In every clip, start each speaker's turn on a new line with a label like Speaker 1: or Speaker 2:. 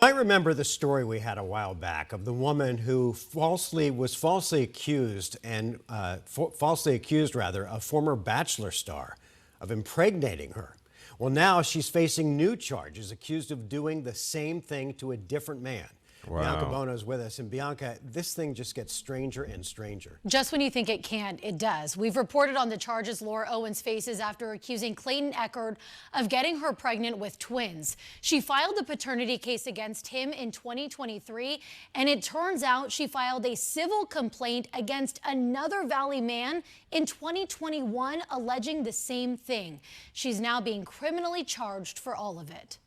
Speaker 1: I remember the story we had a while back of the woman who was falsely accused a former Bachelor star of impregnating her. Well, now she's facing new charges, accused of doing the same thing to a different man. Bianca
Speaker 2: Wow.
Speaker 1: Bono is with us. And Bianca, this thing just gets stranger and stranger.
Speaker 3: Just when you think it can't, it does. We've reported on the charges Laura Owens faces after accusing Clayton Echard of getting her pregnant with twins. She filed a paternity case against him in 2023, and it turns out she filed a civil complaint against another Valley man in 2021, alleging the same thing. She's now being criminally charged for all of it.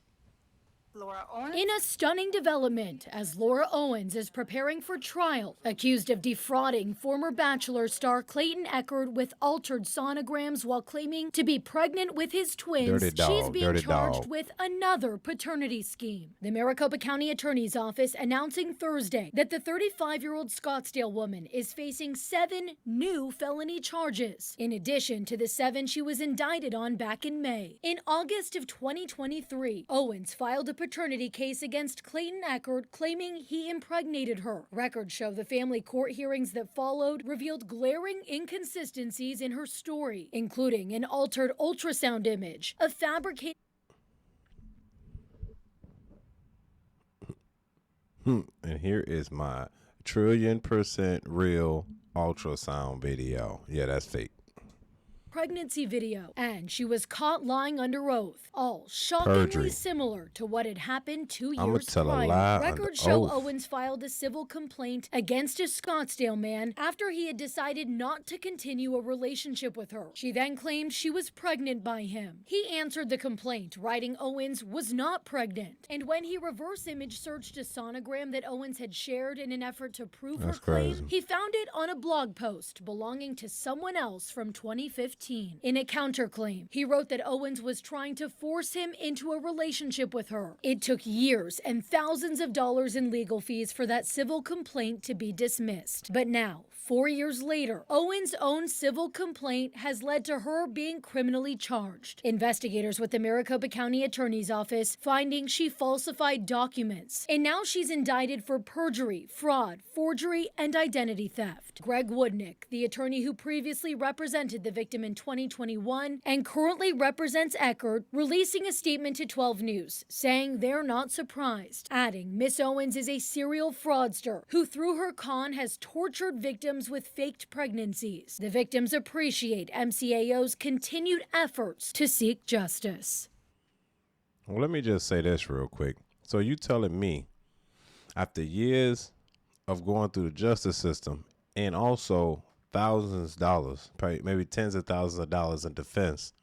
Speaker 4: In a stunning development, as Laura Owens is preparing for trial, accused of defrauding former Bachelor star Clayton Echard with altered sonograms while claiming to be pregnant with his twins, she's being charged with another paternity scheme. The Maricopa County Attorney's Office announcing Thursday that the 35-year-old Scottsdale woman is facing 7 new felony charges, in addition to the 7 she was indicted on back in May. In August of 2023, Owens filed a paternity case against Clayton Echard, claiming he impregnated her. Records show the family court hearings that followed revealed glaring inconsistencies in her story, including an altered ultrasound image, a fabricated
Speaker 2: And here is my 1,000,000% real ultrasound video. Yeah, that's fake.
Speaker 4: pregnancy video, and she was caught lying under oath, all shockingly
Speaker 2: Perjury.
Speaker 4: similar to what had happened 2
Speaker 2: I'ma
Speaker 4: years
Speaker 2: tell a
Speaker 4: prior.
Speaker 2: lie under
Speaker 4: Records show
Speaker 2: oath.
Speaker 4: Owens filed a civil complaint against a Scottsdale man after he had decided not to continue a relationship with her. She then claimed she was pregnant by him. He answered the complaint, writing Owens was not pregnant. And when he reverse image searched a sonogram that Owens had shared in an effort to prove
Speaker 2: That's
Speaker 4: her claim,
Speaker 2: crazy.
Speaker 4: he found it on a blog post belonging to someone else from 2015. In a counterclaim, he wrote that Owens was trying to force him into a relationship with her. It took years and thousands of dollars in legal fees for that civil complaint to be dismissed. But now, 4 years later, Owens' own civil complaint has led to her being criminally charged. Investigators with the Maricopa County Attorney's Office finding she falsified documents. And now she's indicted for perjury, fraud, forgery, and identity theft. Greg Woodnick, the attorney who previously represented the victim in 2021 and currently represents Echard, releasing a statement to 12 News, saying they're not surprised, adding Miss Owens is a serial fraudster who through her con has tortured victims with faked pregnancies. The victims appreciate MCAO's continued efforts to seek justice.
Speaker 2: Well, let me just say this real quick. So you telling me, after years of going through the justice system and also thousands of dollars, probably maybe tens of thousands of dollars in defense,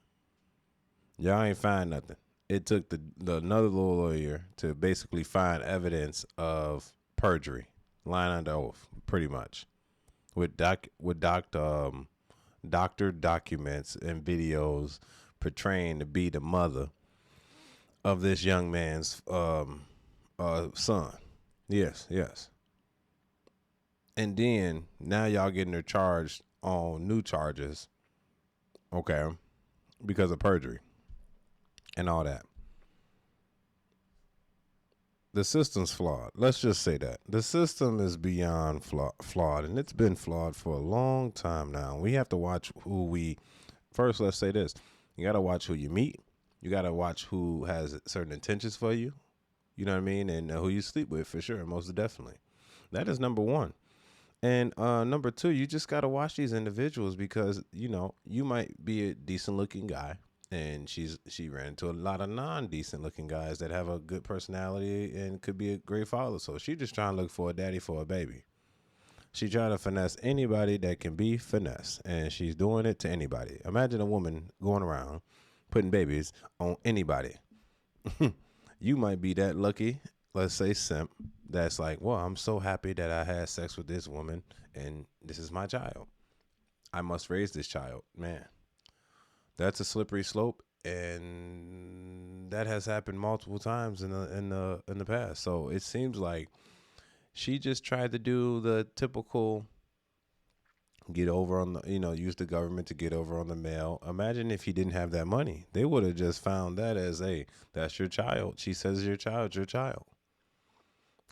Speaker 2: y'all ain't find nothing. It took the another lawyer to basically find evidence of perjury, lying under oath, pretty much, with doctor documents and videos portraying to be the mother of this young man's son. Yes. And then now y'all getting her charged on new charges, okay, because of perjury and all that. The system's flawed. Let's just say that. The system is beyond flawed, and it's been flawed for a long time now. We have to watch first, let's say this. You got to watch who you meet. You got to watch who has certain intentions for you. You know what I mean? And who you sleep with, for sure, most definitely. That is number one. And number two, you just got to watch these individuals because, you know, you might be a decent looking guy and she ran into a lot of non-decent looking guys that have a good personality and could be a great father. So she just trying to look for a daddy for a baby. She trying to finesse anybody that can be finessed, and she's doing it to anybody. Imagine a woman going around putting babies on anybody. You might be that lucky, let's say simp, that's like, well, I'm so happy that I had sex with this woman and this is my child. I must raise this child. Man, that's a slippery slope, and that has happened multiple times in the past. So it seems like she just tried to do the typical get over on the, use the government to get over on the male. Imagine if he didn't have that money. They would have just found that as that's your child. She says your child, your child.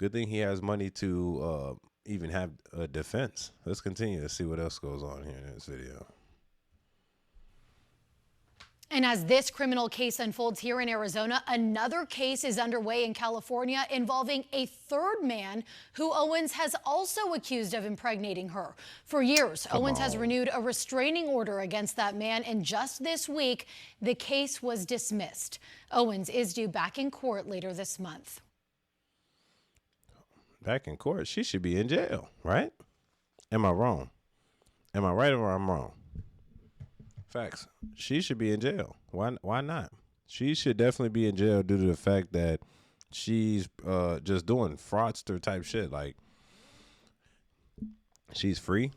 Speaker 2: Good thing he has money to even have a defense. Let's continue to see what else goes on here in this video.
Speaker 3: And as this criminal case unfolds here in Arizona, another case is underway in California involving a third man who Owens has also accused of impregnating her. For years, Owens has renewed a restraining order against that man, and just this week, the case was dismissed. Owens is due back in court later this month.
Speaker 2: Back in court? She should be in jail, right? Am I wrong? Am I right or I'm wrong? Facts. She should be in jail. Why not? She should definitely be in jail due to the fact that she's just doing fraudster type shit. Like, she's free,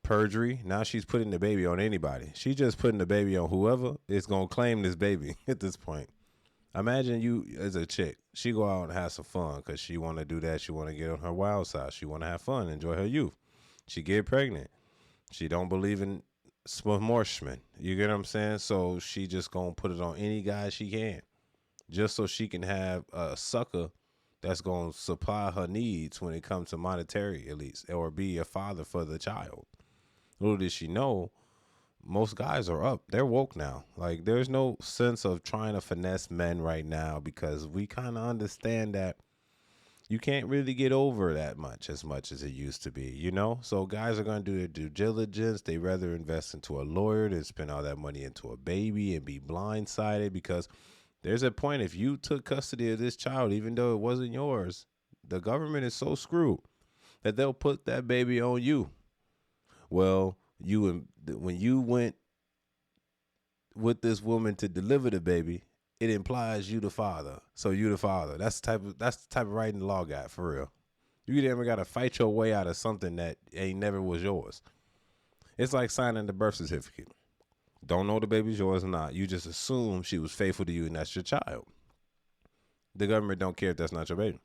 Speaker 2: perjury. Now she's putting the baby on anybody. She's just putting the baby on whoever is going to claim this baby at this point. Imagine you as a chick. She go out and have some fun because she want to do that. She want to get on her wild side. She want to have fun, enjoy her youth. She get pregnant. She don't believe in smorshman. You get what I'm saying? So she just gonna put it on any guy she can, just so she can have a sucker that's gonna supply her needs when it comes to monetary, at least, or be a father for the child. Little did she know, most guys are up. They're woke now. Like, there's no sense of trying to finesse men right now because we kind of understand that you can't really get over that much as it used to be, you know? So guys are going to do their due diligence. They rather invest into a lawyer than spend all that money into a baby and be blindsided, because there's a point, if you took custody of this child, even though it wasn't yours, the government is so screwed that they'll put that baby on you. Well, when you went with this woman to deliver the baby, it implies you the father. So you the father. That's the type of writing the law got, for real. You never got to fight your way out of something that ain't never was yours. It's like signing the birth certificate. Don't know the baby's yours or not. You just assume she was faithful to you and that's your child. The government don't care if that's not your baby.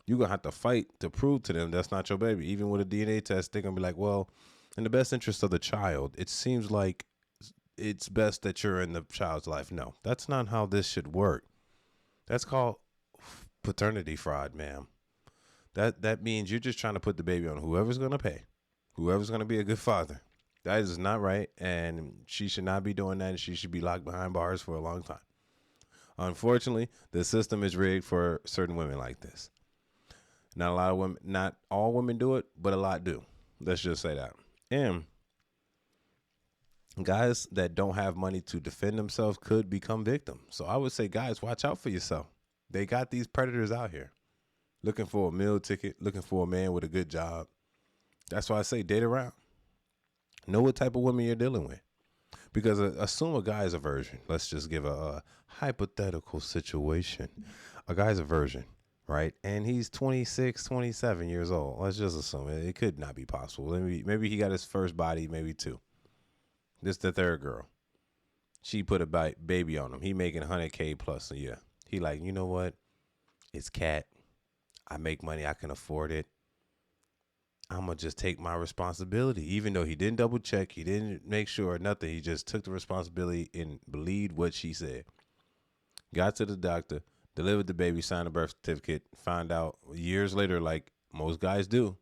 Speaker 2: You're going to have to fight to prove to them that's not your baby. Even with a DNA test, they're going to be like, well, in the best interest of the child, it seems like it's best that you're in the child's life. No, that's not how this should work. That's called paternity fraud, ma'am. That means you're just trying to put the baby on whoever's going to pay, whoever's going to be a good father. That is not right, and she should not be doing that, and she should be locked behind bars for a long time. Unfortunately, the system is rigged for certain women like this. Not a lot of women, not all women do it, but a lot do. Let's just say that. And guys that don't have money to defend themselves could become victims. So I would say, guys, watch out for yourself. They got these predators out here looking for a meal ticket, looking for a man with a good job. That's why I say date around. Know what type of women you're dealing with. Because assume a guy's a virgin. Let's just give a hypothetical situation. A guy's a virgin, right? And he's 26, 27 years old. Let's just assume it could not be possible. Maybe he got his first body, maybe two. This the third girl. She put a baby on him. He making 100K plus a year. He like, you know what? It's cat. I make money. I can afford it. I'm going to just take my responsibility. Even though he didn't double check. He didn't make sure or nothing. He just took the responsibility and believed what she said. Got to the doctor. Delivered the baby. Signed a birth certificate. Found out years later, like most guys do,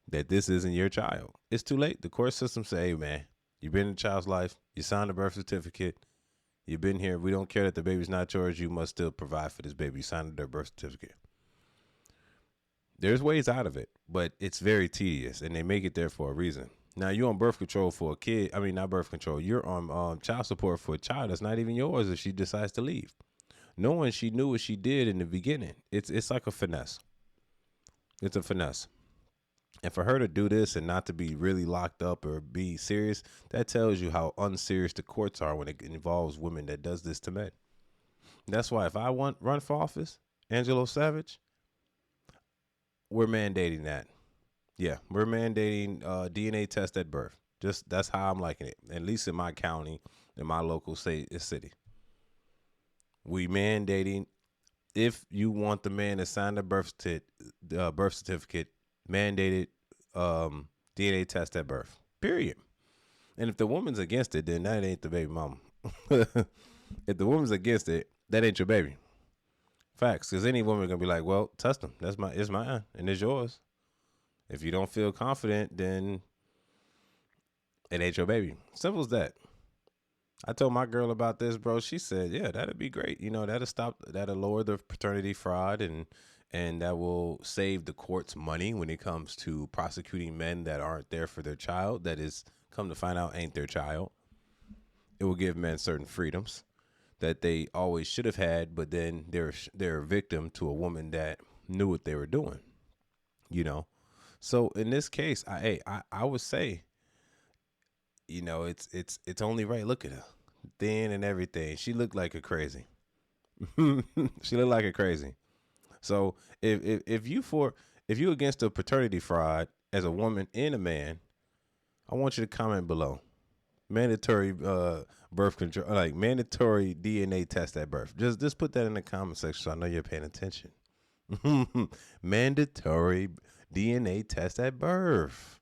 Speaker 2: that this isn't your child. It's too late. The court system say, hey, man, you've been in the child's life. You signed a birth certificate. You've been here. We don't care that the baby's not yours. You must still provide for this baby. You signed their birth certificate. There's ways out of it, but it's very tedious, and they make it there for a reason. Now, you're on birth control for a kid. I mean, not birth control. You're on child support for a child that's not even yours if she decides to leave. Knowing she knew what she did in the beginning, it's like a finesse. It's a finesse. And for her to do this and not to be really locked up or be serious, that tells you how unserious the courts are when it involves women that does this to men. That's why if I run for office, AngeloSavage, we're mandating that. Yeah, we're mandating DNA test at birth. Just that's how I'm liking it. At least in my county, in my local city. We mandating, if you want the man to sign the birth certificate, mandated DNA test at birth. Period. And if the woman's against it, then that ain't the baby mama. If the woman's against it, that ain't your baby. Facts. Because any woman gonna be like, well, test them. It's mine and it's yours. If you don't feel confident, then it ain't your baby. Simple as that. I told my girl about this, bro. She said, yeah, that'd be great. You know, that'll lower the paternity fraud and that will save the courts money when it comes to prosecuting men that aren't there for their child, that is, come to find out, ain't their child. It will give men certain freedoms that they always should have had, but then they're a victim to a woman that knew what they were doing, you know? So in this case, I would say, you know, it's only right. Look at her, thin and everything. She looked like a crazy. She looked like a crazy. So if you against a paternity fraud as a woman and a man, I want you to comment below. Mandatory birth control, like mandatory DNA test at birth. Just put that in the comment section so I know you're paying attention. Mandatory DNA test at birth.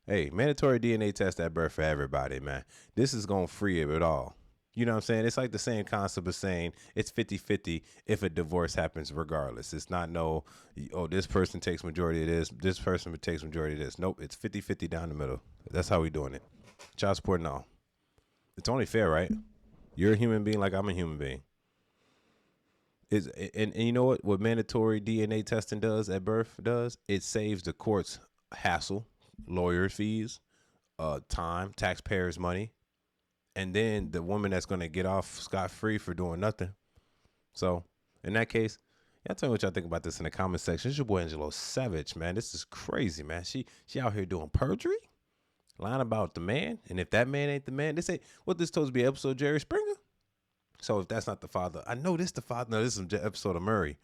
Speaker 2: Hey, mandatory DNA test at birth for everybody, man. This is going to free it all. You know what I'm saying? It's like the same concept of saying it's 50-50 if a divorce happens regardless. It's not this person takes majority of this person takes majority of this. Nope, it's 50-50 down the middle. That's how we doing it. Child support and all. It's only fair, right? You're a human being like I'm a human being. And you know what mandatory DNA testing does at birth does? It saves the courts hassle, lawyer fees, time, taxpayers' money. And then the woman that's going to get off scot-free for doing nothing. So, in that case, y'all tell me what y'all think about this in the comment section. It's your boy AngeloSavage, man. This is crazy, man. She out here doing perjury, lying about the man. And if that man ain't the man, this supposed to be an episode of Jerry Springer? So if that's not the father, I know this the father. No, this is an episode of Murray.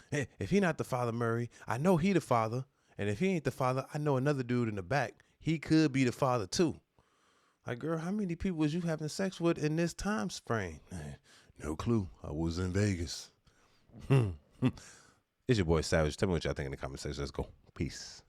Speaker 2: Hey, if he not the father, Murray, I know he the father. And if he ain't the father, I know another dude in the back. He could be the father too. Like, girl, how many people was you having sex with in this time frame? No clue. I was in Vegas. It's your boy Savage. Tell me what y'all think in the comment section. Let's go. Peace.